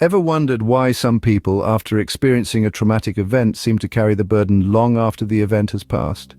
Ever wondered why some people, after experiencing a traumatic event, seem to carry the burden long after the event has passed?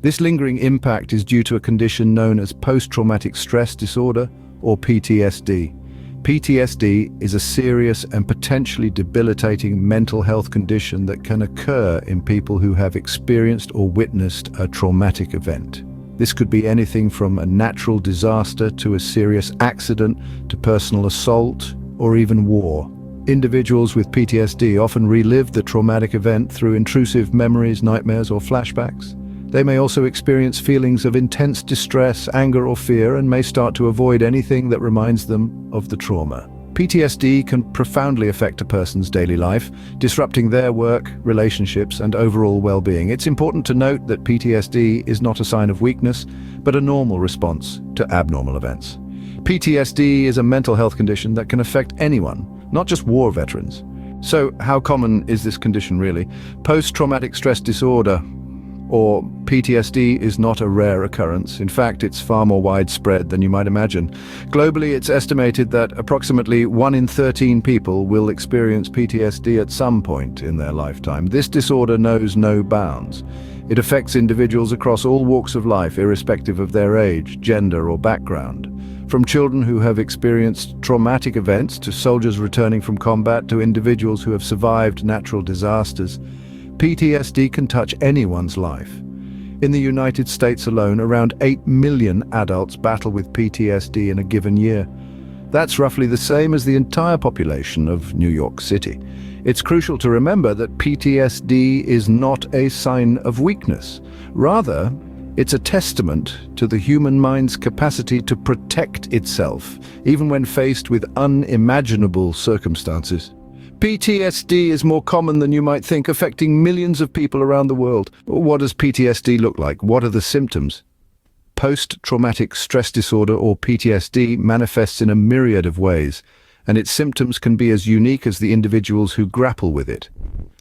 This lingering impact is due to a condition known as post-traumatic stress disorder, or PTSD. PTSD is a serious and potentially debilitating mental health condition that can occur in people who have experienced or witnessed a traumatic event. This could be anything from a natural disaster to a serious accident to personal assault or even war. Individuals with PTSD often relive the traumatic event through intrusive memories, nightmares, or flashbacks. They may also experience feelings of intense distress, anger, or fear, and may start to avoid anything that reminds them of the trauma. PTSD can profoundly affect a person's daily life, disrupting their work, relationships, and overall well-being. It's important to note that PTSD is not a sign of weakness, but a normal response to abnormal events. PTSD is a mental health condition that can affect anyone, not just war veterans. So, how common is this condition really? Post-traumatic stress disorder, or PTSD, is not a rare occurrence. In fact, it's far more widespread than you might imagine. Globally, it's estimated that approximately 1 in 13 people will experience PTSD at some point in their lifetime. This disorder knows no bounds. It affects individuals across all walks of life, irrespective of their age, gender, or background. From children who have experienced traumatic events to soldiers returning from combat to individuals who have survived natural disasters, PTSD can touch anyone's life. In the United States alone, around 8 million adults battle with PTSD in a given year. That's roughly the same as the entire population of New York City. It's crucial to remember that PTSD is not a sign of weakness. Rather, it's a testament to the human mind's capacity to protect itself, even when faced with unimaginable circumstances. PTSD is more common than you might think, affecting millions of people around the world. What does PTSD look like? What are the symptoms? Post-traumatic stress disorder, or PTSD, manifests in a myriad of ways, and its symptoms can be as unique as the individuals who grapple with it.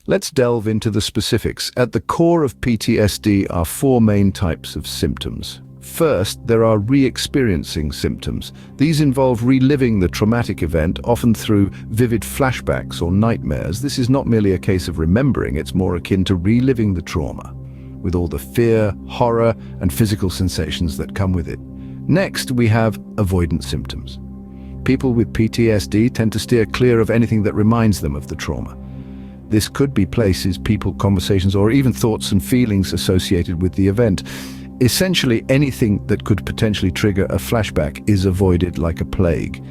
Let's delve into the specifics. At the core of PTSD are 4 main types of symptoms. First, there are re-experiencing symptoms. These involve reliving the traumatic event, often through vivid flashbacks or nightmares. This is not merely a case of remembering, it's more akin to reliving the trauma, with all the fear, horror, and physical sensations that come with it. Next, we have avoidance symptoms. People with PTSD tend to steer clear of anything that reminds them of the trauma. This could be places, people, conversations, or even thoughts and feelings associated with the event. Essentially, anything that could potentially trigger a flashback is avoided like a plague.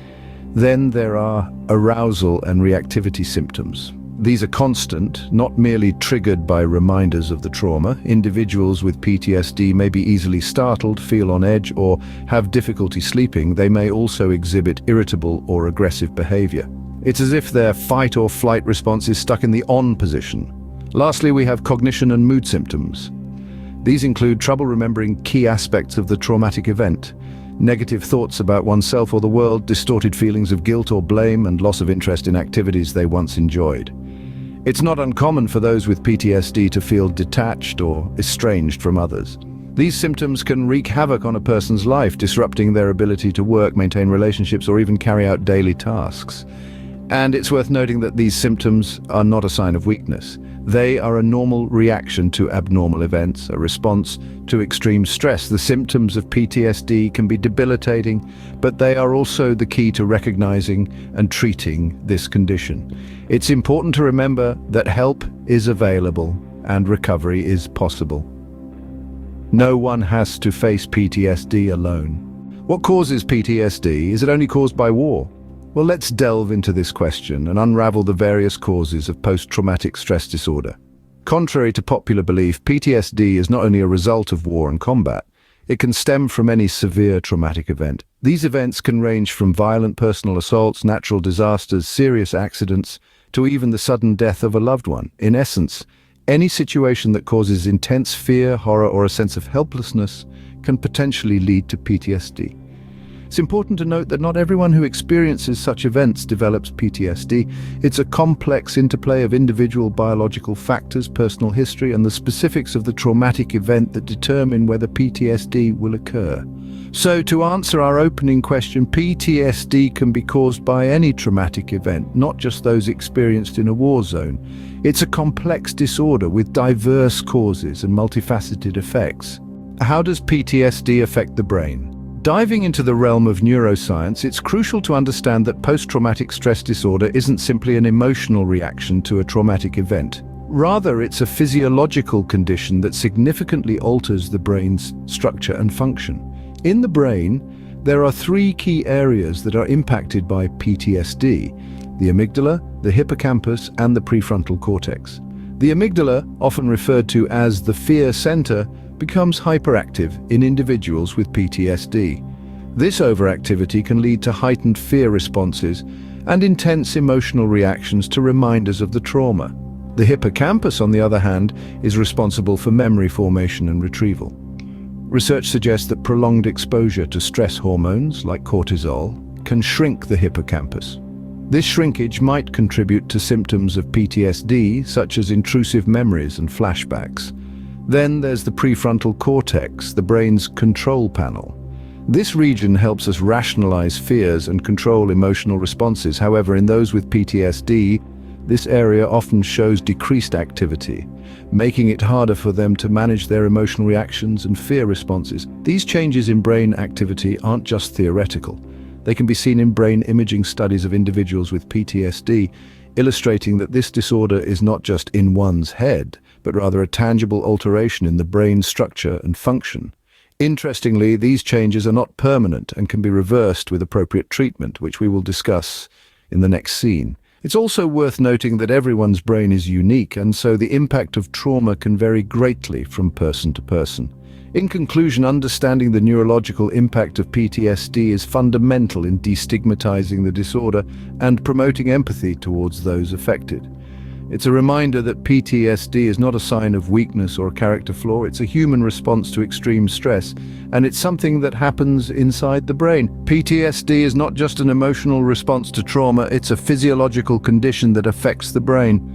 Then there are arousal and reactivity symptoms. These are constant, not merely triggered by reminders of the trauma. Individuals with PTSD may be easily startled, feel on edge, or have difficulty sleeping. They may also exhibit irritable or aggressive behavior. It's as if their fight or flight response is stuck in the on position. Lastly, we have cognition and mood symptoms. These include trouble remembering key aspects of the traumatic event, negative thoughts about oneself or the world, distorted feelings of guilt or blame, and loss of interest in activities they once enjoyed. It's not uncommon for those with PTSD to feel detached or estranged from others. These symptoms can wreak havoc on a person's life, disrupting their ability to work, maintain relationships, or even carry out daily tasks. And it's worth noting that these symptoms are not a sign of weakness. They are a normal reaction to abnormal events, a response to extreme stress. The symptoms of PTSD can be debilitating, but they are also the key to recognizing and treating this condition. It's important to remember that help is available and recovery is possible. No one has to face PTSD alone. What causes PTSD? Is it only caused by war? Well, let's delve into this question and unravel the various causes of post-traumatic stress disorder. Contrary to popular belief, PTSD is not only a result of war and combat, it can stem from any severe traumatic event. These events can range from violent personal assaults, natural disasters, serious accidents, to even the sudden death of a loved one. In essence, any situation that causes intense fear, horror, or a sense of helplessness can potentially lead to PTSD. It's important to note that not everyone who experiences such events develops PTSD. It's a complex interplay of individual biological factors, personal history, and the specifics of the traumatic event that determine whether PTSD will occur. So to answer our opening question, PTSD can be caused by any traumatic event, not just those experienced in a war zone. It's a complex disorder with diverse causes and multifaceted effects. How does PTSD affect the brain? Diving into the realm of neuroscience, it's crucial to understand that post-traumatic stress disorder isn't simply an emotional reaction to a traumatic event. Rather, it's a physiological condition that significantly alters the brain's structure and function. In the brain, there are three key areas that are impacted by PTSD: the amygdala, the hippocampus, and the prefrontal cortex. The amygdala, often referred to as the fear center, becomes hyperactive in individuals with PTSD. This overactivity can lead to heightened fear responses and intense emotional reactions to reminders of the trauma. The hippocampus, on the other hand, is responsible for memory formation and retrieval. Research suggests that prolonged exposure to stress hormones, like cortisol, can shrink the hippocampus. This shrinkage might contribute to symptoms of PTSD, such as intrusive memories and flashbacks. Then there's the prefrontal cortex, the brain's control panel. This region helps us rationalize fears and control emotional responses. However, in those with PTSD, this area often shows decreased activity, making it harder for them to manage their emotional reactions and fear responses. These changes in brain activity aren't just theoretical. They can be seen in brain imaging studies of individuals with PTSD, illustrating that this disorder is not just in one's head, but rather a tangible alteration in the brain's structure and function. Interestingly, these changes are not permanent and can be reversed with appropriate treatment, which we will discuss in the next scene. It's also worth noting that everyone's brain is unique, and so the impact of trauma can vary greatly from person to person. In conclusion, understanding the neurological impact of PTSD is fundamental in destigmatizing the disorder and promoting empathy towards those affected. It's a reminder that PTSD is not a sign of weakness or a character flaw. It's a human response to extreme stress, and it's something that happens inside the brain. PTSD is not just an emotional response to trauma, it's a physiological condition that affects the brain.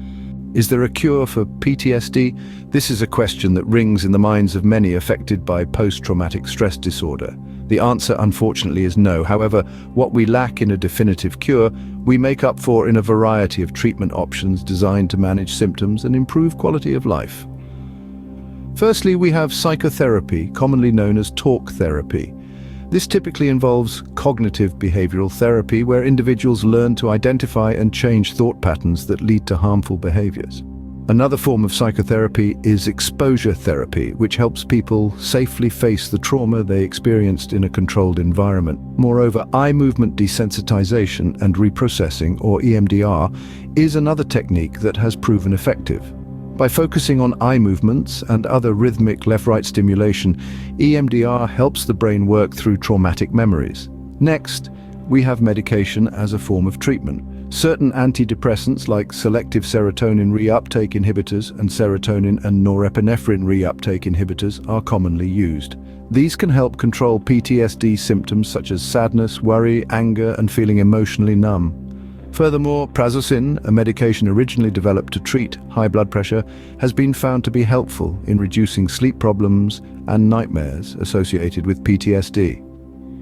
Is there a cure for PTSD? This is a question that rings in the minds of many affected by post-traumatic stress disorder. The answer, unfortunately, is no. However, what we lack in a definitive cure, we make up for in a variety of treatment options designed to manage symptoms and improve quality of life. Firstly, we have psychotherapy, commonly known as talk therapy. This typically involves cognitive behavioral therapy, where individuals learn to identify and change thought patterns that lead to harmful behaviors. Another form of psychotherapy is exposure therapy, which helps people safely face the trauma they experienced in a controlled environment. Moreover, eye movement desensitization and reprocessing, or EMDR, is another technique that has proven effective. By focusing on eye movements and other rhythmic left-right stimulation, EMDR helps the brain work through traumatic memories. Next, we have medication as a form of treatment. Certain antidepressants like selective serotonin reuptake inhibitors and serotonin and norepinephrine reuptake inhibitors are commonly used. These can help control PTSD symptoms such as sadness, worry, anger, and feeling emotionally numb. Furthermore, prazosin, a medication originally developed to treat high blood pressure, has been found to be helpful in reducing sleep problems and nightmares associated with PTSD.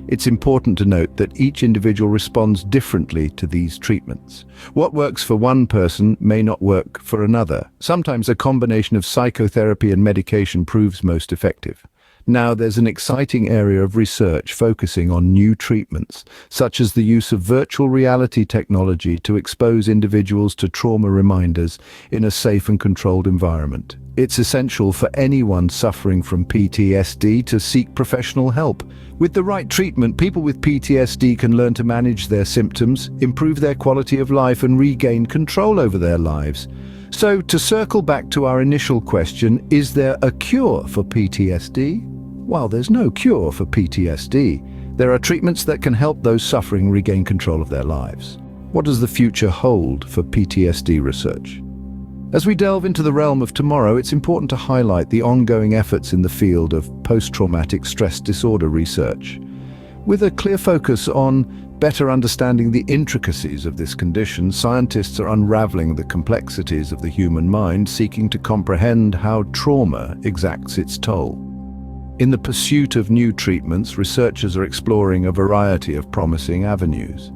It's important to note that each individual responds differently to these treatments. What works for one person may not work for another. Sometimes a combination of psychotherapy and medication proves most effective. Now, there's an exciting area of research focusing on new treatments, such as the use of virtual reality technology to expose individuals to trauma reminders in a safe and controlled environment. It's essential for anyone suffering from PTSD to seek professional help. With the right treatment, people with PTSD can learn to manage their symptoms, improve their quality of life, and regain control over their lives. So, to circle back to our initial question, is there a cure for PTSD? While there's no cure for PTSD, there are treatments that can help those suffering regain control of their lives. What does the future hold for PTSD research? As we delve into the realm of tomorrow, it's important to highlight the ongoing efforts in the field of post-traumatic stress disorder research. With a clear focus on better understanding the intricacies of this condition, scientists are unraveling the complexities of the human mind, seeking to comprehend how trauma exacts its toll. In the pursuit of new treatments, researchers are exploring a variety of promising avenues.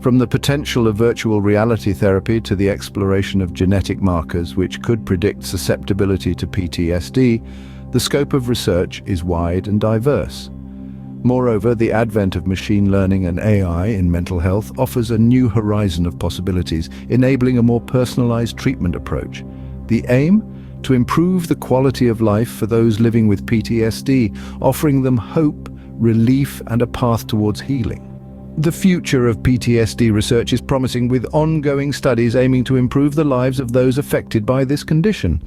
From the potential of virtual reality therapy to the exploration of genetic markers which could predict susceptibility to PTSD, the scope of research is wide and diverse. Moreover, the advent of machine learning and AI in mental health offers a new horizon of possibilities, enabling a more personalized treatment approach. The aim? To improve the quality of life for those living with PTSD, offering them hope, relief, and a path towards healing. The future of PTSD research is promising, with ongoing studies aiming to improve the lives of those affected by this condition.